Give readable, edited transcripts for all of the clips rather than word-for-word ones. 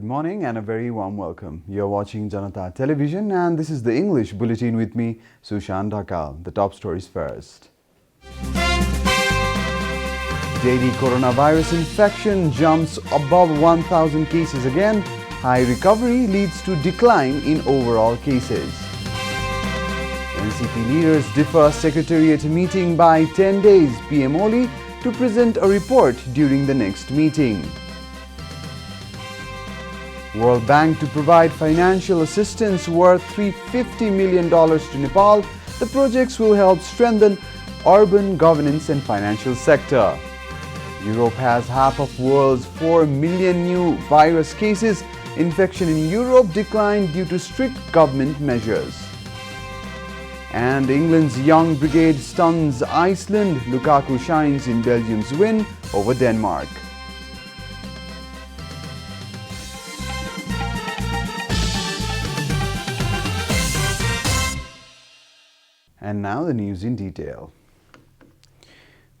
morning and a very warm welcome. You're watching Janata Television and this is the English Bulletin with me, Sushan Dhakal. The top stories first. Daily coronavirus infection jumps above 1,000 cases again. High recovery leads to decline in overall cases. NCP leaders defer Secretariat meeting by 10 days, PM Oli to present a report during the next meeting. World Bank to provide financial assistance worth $350 million to Nepal. The projects will help strengthen urban governance and financial sector. Europe has half of world's 4 million new virus cases. Infection in Europe declined due to strict government measures. And England's young brigade stuns Iceland. Lukaku shines in Belgium's win over Denmark. And now the news in detail.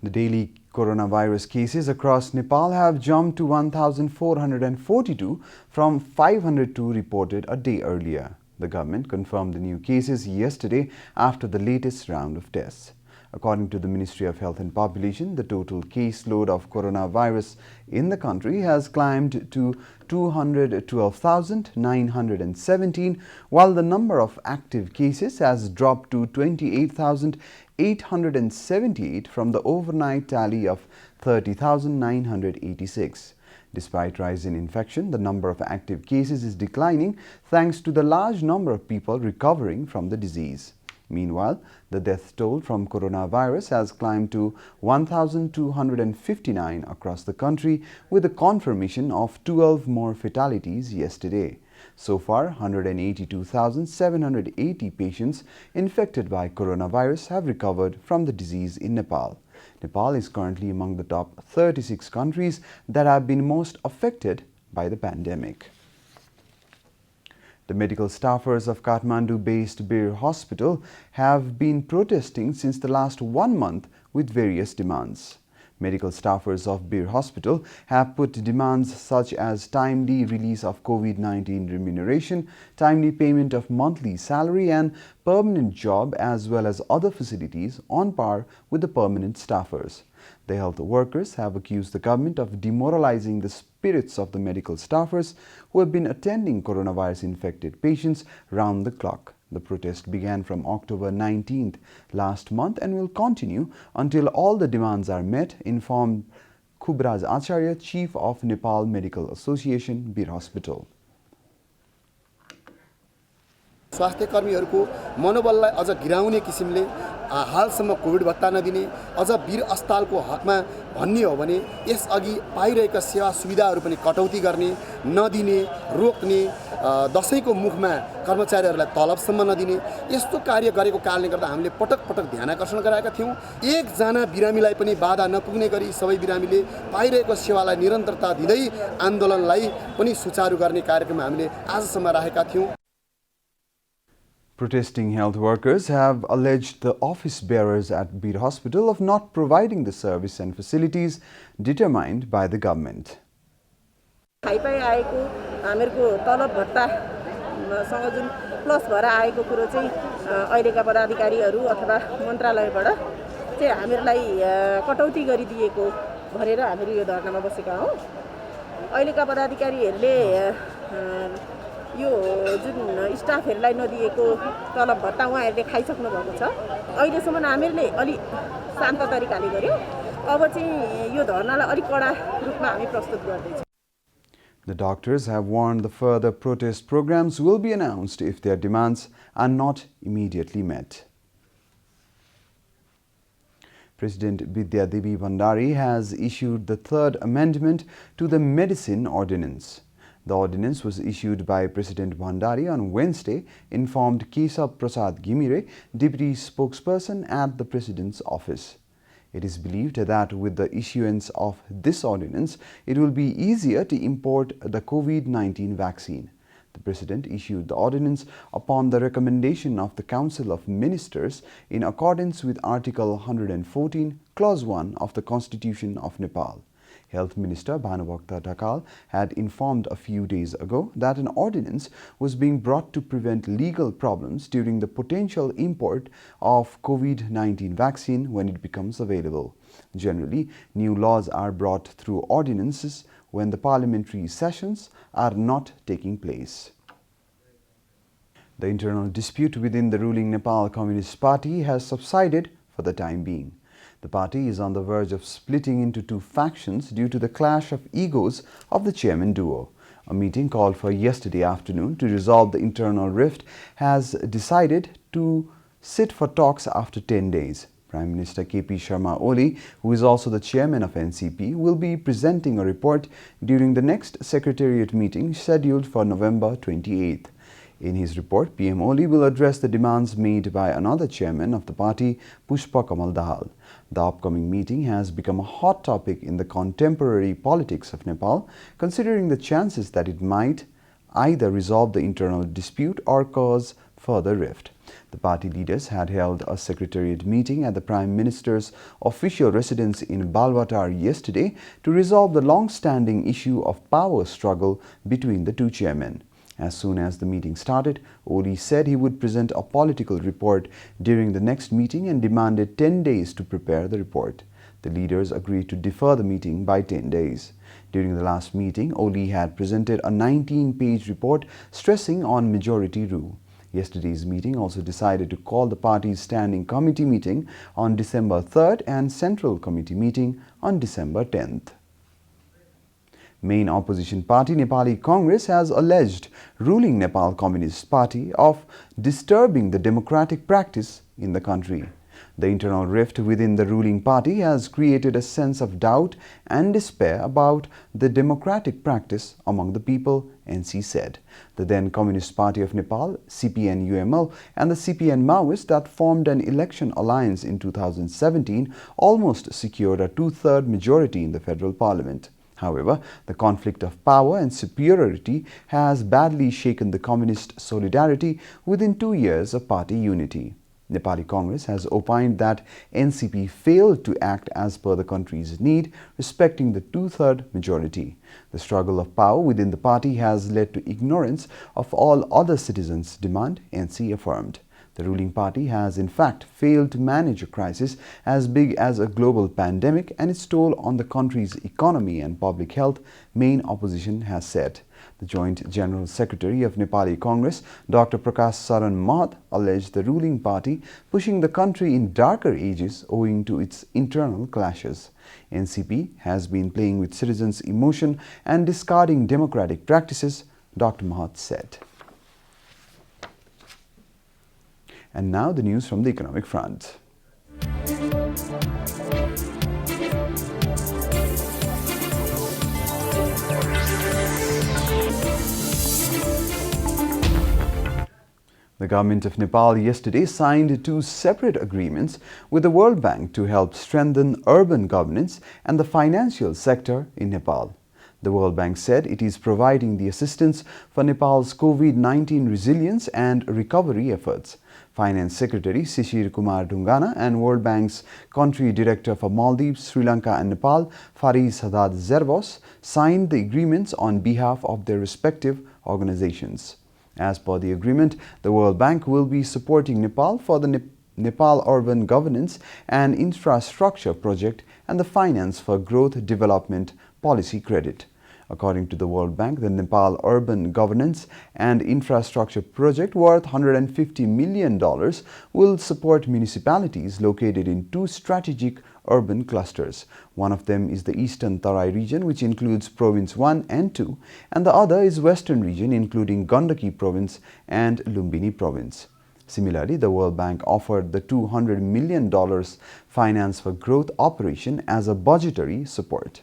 The daily coronavirus cases across Nepal have jumped to 1,442 from 502 reported a day earlier. The government confirmed the new cases yesterday after the latest round of tests. According to the Ministry of Health and Population, the total caseload of coronavirus in the country has climbed to 212,917, while the number of active cases has dropped to 28,878 from the overnight tally of 30,986. Despite rise in infection, the number of active cases is declining thanks to the large number of people recovering from the disease. Meanwhile, the death toll from coronavirus has climbed to 1,259 across the country, with a confirmation of 12 more fatalities yesterday. So far, 182,780 patients infected by coronavirus have recovered from the disease in Nepal. Nepal is currently among the top 36 countries that have been most affected by the pandemic. The medical staffers of Kathmandu-based Bir Hospital have been protesting since the last 1 month with various demands. Medical staffers of Bir Hospital have put demands such as timely release of COVID-19 remuneration, timely payment of monthly salary and permanent job, as well as other facilities on par with the permanent staffers. The health workers have accused the government of demoralizing the spirits of the medical staffers who have been attending coronavirus-infected patients round the clock. The protest began from October 19th last month and will continue until all the demands are met, informed Khubraj Acharya, Chief of Nepal Medical Association, Bir Hospital. स्वास्थ्य कर्मीहरुको मनोबललाई अझ गिराउने किसिमले हालसम्म covid भत्ता नदिने अझ वीर अस्पतालको हकमा भन्ने हो भने यसअघि पाइरहेका सेवा सुविधाहरु पनि कटौती गर्ने नदिने रोक्ने दशैंको मुखमा कर्मचारीहरुलाई तलबसम्म नदिने यस्तो कार्य गरेको कारणले गर्दा हामीले पटक पटक ध्यान आकर्षण गराएका थियौं। एक जना बिरामीलाई पनि बाधा नपुग्ने गरी सबै बिरामीले पाइरहेको सेवालाई निरन्तरता दिँदै आन्दोलनलाई पनि सुचारू गर्ने कार्यक्रम हामीले आजसम्म राखेका थियौं। Protesting health workers have alleged the office bearers at Bir Hospital of not providing the service and facilities determined by the government. Plus भएर आएको कुरो चाहिँ अहिलेका पदाधिकारीहरू अथवा मन्त्रालयबाट चाहिँ हामीलाई कटौती गरिदिएको भनेर हामीहरू यो धरनामा बसेका हौं। अहिलेका पदाधिकारीहरूले यो जुन स्टाफहरुलाई नदिएको तलब भत्ता उहाँहरुले खाइसक्नु भएको छ। अहिलेसम्म हामीहरूले अलि शान्त तरिकाले गर्यौं। अब चाहिँ यो धरनालाई अलि कडा रूपमा हामी प्रस्तुत गर्दै छौं। The doctors have warned the further protest programs will be announced if their demands are not immediately met. President Bidya Devi Bhandari has issued the third amendment to the Medicine Ordinance. The ordinance was issued by President Bhandari on Wednesday, informed Kesab Prasad Gimire, Deputy Spokesperson at the President's office. It is believed that with the issuance of this ordinance, it will be easier to import the COVID-19 vaccine. The President issued the ordinance upon the recommendation of the Council of Ministers in accordance with Article 114, Clause 1 of the Constitution of Nepal. Health Minister Bhanubhakta Dhakal had informed a few days ago that an ordinance was being brought to prevent legal problems during the potential import of COVID-19 vaccine when it becomes available. Generally, new laws are brought through ordinances when the parliamentary sessions are not taking place. The internal dispute within the ruling Nepal Communist Party has subsided for the time being. The party is on the verge of splitting into two factions due to the clash of egos of the chairman duo. A meeting called for yesterday afternoon to resolve the internal rift has decided to sit for talks after 10 days. Prime Minister KP Sharma Oli, who is also the chairman of NCP, will be presenting a report during the next Secretariat meeting scheduled for November 28th. In his report, PM Oli will address the demands made by another chairman of the party, Pushpa Kamal Dahal. The upcoming meeting has become a hot topic in the contemporary politics of Nepal, considering the chances that it might either resolve the internal dispute or cause further rift. The party leaders had held a secretariat meeting at the Prime Minister's official residence in Balwatar yesterday to resolve the long-standing issue of power struggle between the two chairmen. As soon as the meeting started, Oli said he would present a political report during the next meeting and demanded 10 days to prepare the report. The leaders agreed to defer the meeting by 10 days. During the last meeting, Oli had presented a 19-page report stressing on majority rule. Yesterday's meeting also decided to call the party's standing committee meeting on December 3rd and central committee meeting on December 10th. Main opposition party Nepali Congress has alleged ruling Nepal Communist Party of disturbing the democratic practice in the country. The internal rift within the ruling party has created a sense of doubt and despair about the democratic practice among the people, NC said. The then Communist Party of Nepal, CPN-UML, and the CPN Maoists that formed an election alliance in 2017 almost secured a two-third majority in the federal parliament. However, the conflict of power and superiority has badly shaken the communist solidarity within 2 years of party unity. Nepali Congress has opined that NCP failed to act as per the country's need, respecting the two-third majority. The struggle of power within the party has led to ignorance of all other citizens' demand, NC affirmed. The ruling party has in fact failed to manage a crisis as big as a global pandemic and its toll on the country's economy and public health, main opposition has said. The Joint General Secretary of Nepali Congress, Dr. Prakash Saran Mahad, alleged the ruling party pushing the country in darker ages owing to its internal clashes. NCP has been playing with citizens' emotion and discarding democratic practices, Dr. Mahad said. And now the news from the economic front. The government of Nepal yesterday signed 2 separate agreements with the World Bank to help strengthen urban governance and the financial sector in Nepal. The World Bank said it is providing the assistance for Nepal's COVID-19 resilience and recovery efforts. Finance Secretary Shishir Kumar Dungana and World Bank's Country Director for Maldives, Sri Lanka and Nepal, Faris Haddad Zervos, signed the agreements on behalf of their respective organizations. As per the agreement, the World Bank will be supporting Nepal for the Nepal Urban Governance and Infrastructure Project and the Finance for Growth Development Policy Credit. According to the World Bank, the Nepal Urban Governance and Infrastructure Project, worth $150 million, will support municipalities located in 2 strategic urban clusters. One of them is the Eastern Tarai region, which includes Province 1 and 2, and the other is Western region, including Gandaki Province and Lumbini Province. Similarly, the World Bank offered the $200 million Finance for Growth operation as a budgetary support.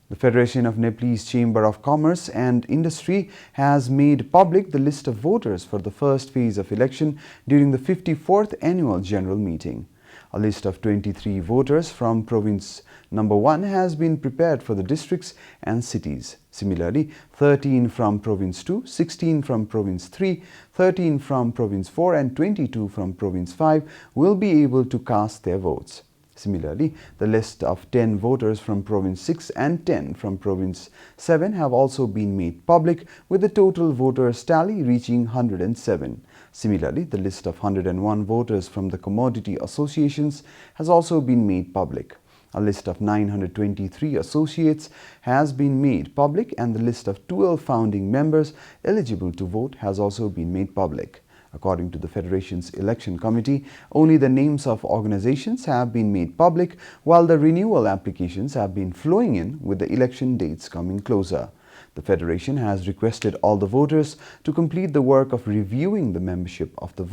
The Federation of Nepalese Chamber of Commerce and Industry has made public the list of voters for the first phase of election during the 54th Annual General Meeting. A list of 23 voters from Province Number 1 has been prepared for the districts and cities. Similarly, 13 from Province 2, 16 from Province 3, 13 from Province 4 and 22 from Province 5 will be able to cast their votes. Similarly, the list of 10 voters from Province 6 and 10 from Province 7 have also been made public, with the total voters tally reaching 107. Similarly, the list of 101 voters from the commodity associations has also been made public. A list of 923 associates has been made public, and the list of 12 founding members eligible to vote has also been made public. According to the Federation's election committee, only the names of organizations have been made public, while the renewal applications have been flowing in with the election dates coming closer. The Federation has requested all the voters to complete the work of reviewing the membership of the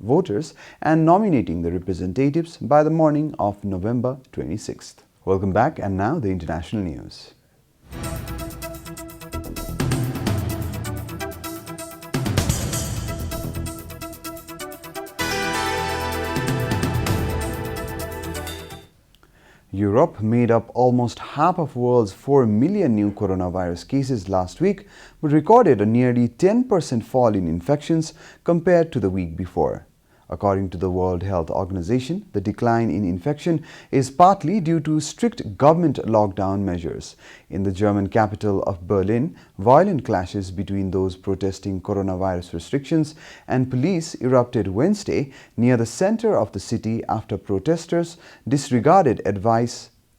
voters and nominating the representatives by the morning of November 26th. Welcome back, and now the international news. Europe made up almost half of the world's 4 million new coronavirus cases last week, but recorded a nearly 10% fall in infections compared to the week before. According to the World Health Organization, the decline in infection is partly due to strict government lockdown measures. In the German capital of Berlin, violent clashes between those protesting coronavirus restrictions and police erupted Wednesday near the center of the city after protesters disregarded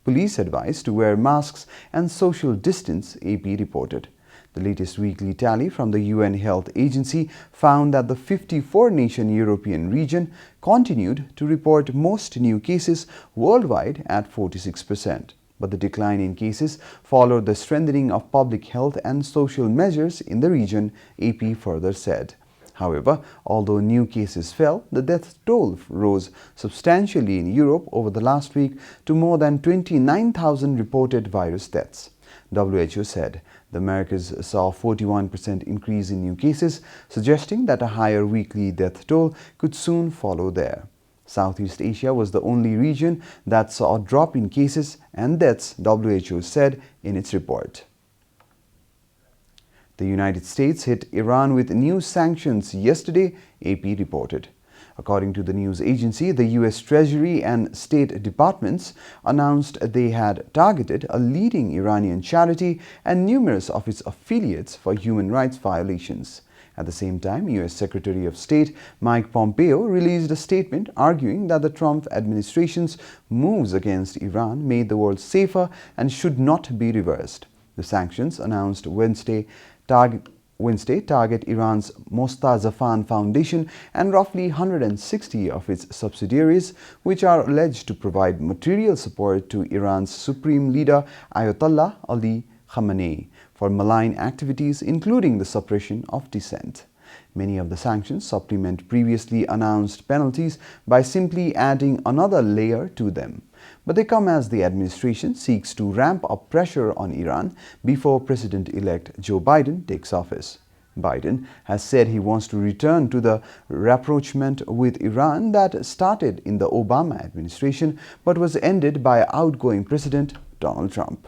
police advice to wear masks and social distance, AP reported. The latest weekly tally from the UN Health Agency found that the 54-nation European region continued to report most new cases worldwide at 46%. But the decline in cases followed the strengthening of public health and social measures in the region, AP further said. However, although new cases fell, the death toll rose substantially in Europe over the last week to more than 29,000 reported virus deaths. WHO said the Americas saw a 41% increase in new cases, suggesting that a higher weekly death toll could soon follow there. Southeast Asia was the only region that saw a drop in cases and deaths, WHO said in its report. The United States hit Iran with new sanctions yesterday, AP reported. According to the news agency, the U.S. Treasury and State Departments announced they had targeted a leading Iranian charity and numerous of its affiliates for human rights violations. At the same time, U.S. Secretary of State Mike Pompeo released a statement arguing that the Trump administration's moves against Iran made the world safer and should not be reversed. The sanctions announced Wednesday target Iran's Mostazafan Foundation and roughly 160 of its subsidiaries, which are alleged to provide material support to Iran's supreme leader Ayatollah Ali Khamenei for malign activities, including the suppression of dissent. Many of the sanctions supplement previously announced penalties by simply adding another layer to them. But they come as the administration seeks to ramp up pressure on Iran before President-elect Joe Biden takes office. Biden has said he wants to return to the rapprochement with Iran that started in the Obama administration but was ended by outgoing President Donald Trump.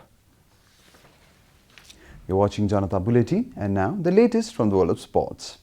You're watching Janata Bulletin, and now the latest from the world of sports.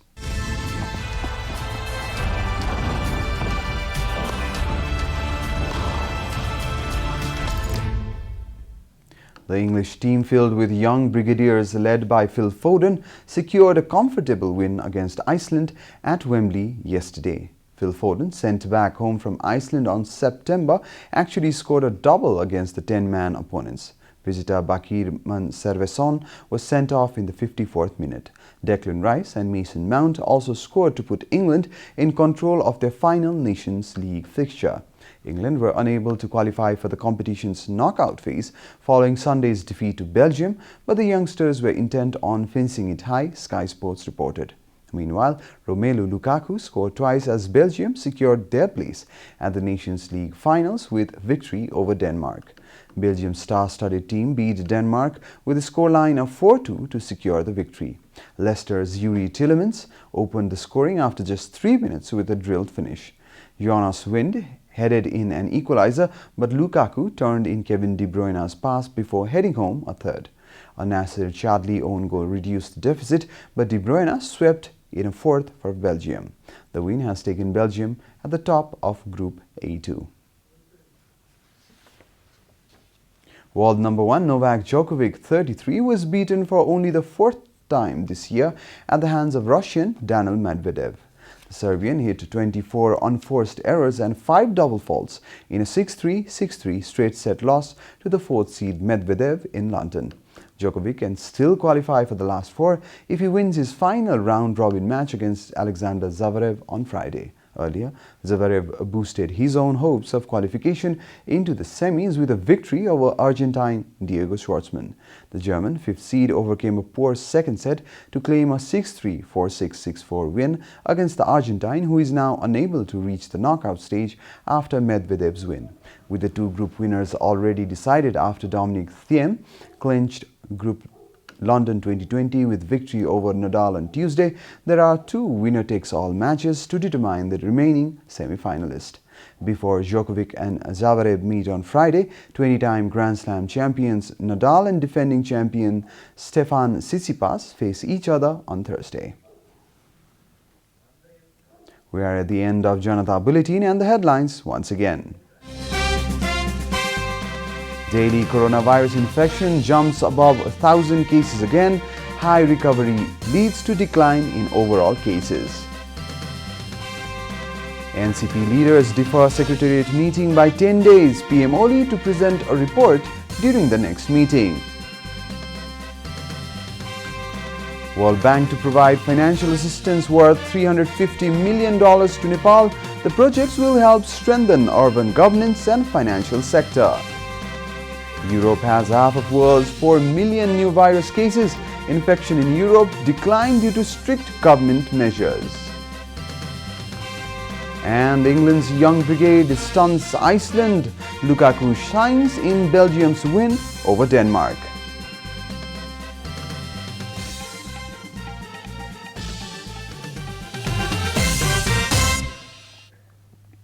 The English team, filled with young brigadiers led by Phil Foden, secured a comfortable win against Iceland at Wembley yesterday. Phil Foden, sent back home from Iceland on September, actually scored a double against the 10-man opponents. Visitor Bakir Manserveson was sent off in the 54th minute. Declan Rice and Mason Mount also scored to put England in control of their final Nations League fixture. England were unable to qualify for the competition's knockout phase following Sunday's defeat to Belgium, but the youngsters were intent on fencing it high, Sky Sports reported. Meanwhile, Romelu Lukaku scored twice as Belgium secured their place at the Nations League finals with victory over Denmark. Belgium's star-studded team beat Denmark with a scoreline of 4-2 to secure the victory. Leicester's Yuri Tielemans opened the scoring after just 3 minutes with a drilled finish. Jonas Wind headed in an equalizer, but Lukaku turned in Kevin De Bruyne's pass before heading home a third. A Nasser Chadli own goal reduced the deficit, but De Bruyne swept in a fourth for Belgium. The win has taken Belgium at the top of Group A2. You're watching Janata Bulletin, and now the latest from the world of sports. World number 1 Novak Djokovic, 33, was beaten for only the 4th time this year at the hands of Russian Daniil Medvedev. The Serbian hit 24 unforced errors and 5 double faults in a 6-3, 6-3 straight set loss to the 4th seed Medvedev in London. Djokovic can still qualify for the last 4 if he wins his final round-robin match against Alexander Zverev on Friday. Earlier, Zverev boosted his own hopes of qualification into the semis with a victory over Argentine Diego Schwartzman. The German 5th seed overcame a poor second set to claim a 6-3, 4-6, 6-4 win against the Argentine, who is now unable to reach the knockout stage after Medvedev's win. With the 2 group winners already decided after Dominic Thiem clinched Group London 2020 with victory over Nadal on Tuesday, there are 2 winner-takes-all matches to determine the remaining semi-finalist. Before Djokovic and Zverev meet on Friday, 20-time Grand Slam champions Nadal and defending champion Stefan Tsitsipas face each other on Thursday. We are at the end of Janata Bulletin and the headlines once again. Daily coronavirus infection jumps above 1,000 cases again. High recovery leads to decline in overall cases. NCP leaders defer Secretariat meeting by 10 days. PM Oli to present a report during the next meeting. World Bank to provide financial assistance worth $350 million to Nepal. The projects will help strengthen urban governance and financial sector. Europe has half of world's 4 million new virus cases. Infection in Europe declined due to strict government measures. And England's young brigade stuns Iceland. Lukaku shines in Belgium's win over Denmark.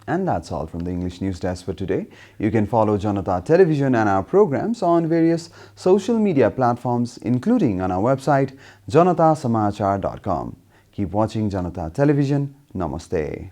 And that's all from the English News Desk for today. You can follow Janata Television and our programs on various social media platforms, including on our website, janatasamachar.com. Keep watching Janata Television. Namaste.